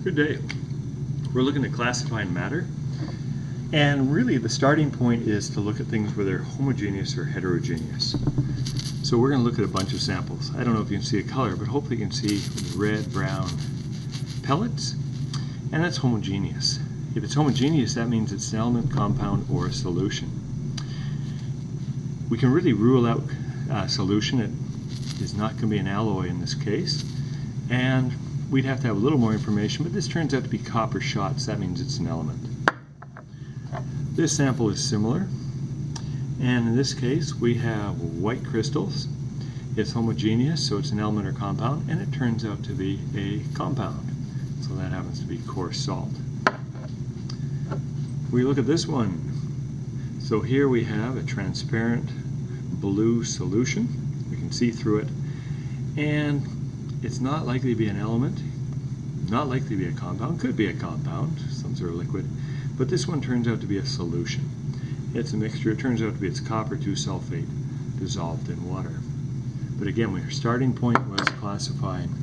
Good day. We're looking at classifying matter, and really the starting point is to look at things whether they're homogeneous or heterogeneous. So we're going to look at a bunch of samples. I don't know if you can see a color, but hopefully you can see red, brown pellets, and that's homogeneous. If it's homogeneous, that means it's an element, compound, or a solution. We can really rule out a solution. It is not going to be an alloy in this case, and we'd have to have a little more information, but this turns out to be copper shots. That means it's an element. This sample is similar, and in this case we have white crystals. It's homogeneous, so it's an element or compound, and it turns out to be a compound. So that happens to be coarse salt. We look at this one. So here we have a transparent blue solution. We can see through it, and it's not likely to be an element, not likely to be a compound, could be a compound, some sort of liquid, but this one turns out to be a solution. It's a mixture. It turns out to be copper 2 sulfate dissolved in water. But again, our starting point was classifying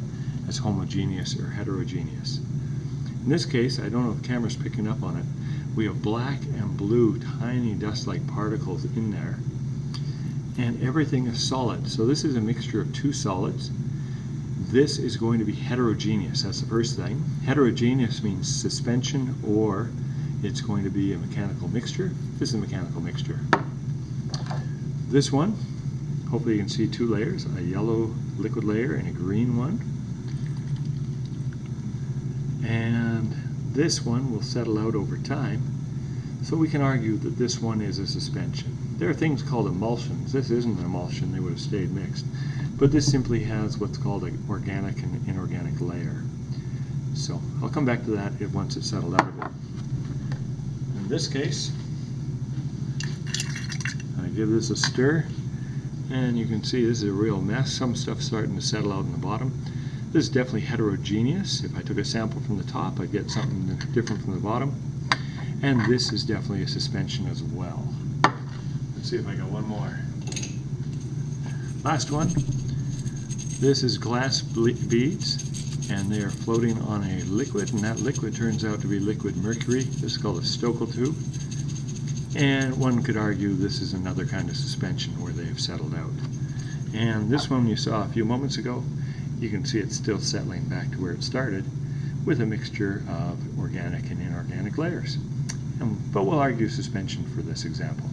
as homogeneous or heterogeneous. In this case, I don't know if the camera's picking up on it, we have black and blue tiny dust-like particles in there, and everything is solid. So this is a mixture of two solids. This is going to be heterogeneous. That's the first thing. Heterogeneous means suspension, or it's going to be a mechanical mixture. This is a mechanical mixture. This one, hopefully you can see two layers, a yellow liquid layer and a green one. And this one will settle out over time. So we can argue that this one is a suspension. There are things called emulsions. This isn't an emulsion, they would have stayed mixed. But this simply has what's called an organic and inorganic layer. So I'll come back to that once it's settled out a bit. In this case, I give this a stir, and you can see this is a real mess. Some stuff's starting to settle out in the bottom. This is definitely heterogeneous. If I took a sample from the top, I'd get something different from the bottom. And this is definitely a suspension as well. Let's see if I got one more. Last one. This is glass beads, and they are floating on a liquid, and that liquid turns out to be liquid mercury. This is called a Stockel tube. And one could argue this is another kind of suspension where they have settled out. And this one you saw a few moments ago, you can see it's still settling back to where it started with a mixture of organic and inorganic layers. But we'll argue suspension for this example.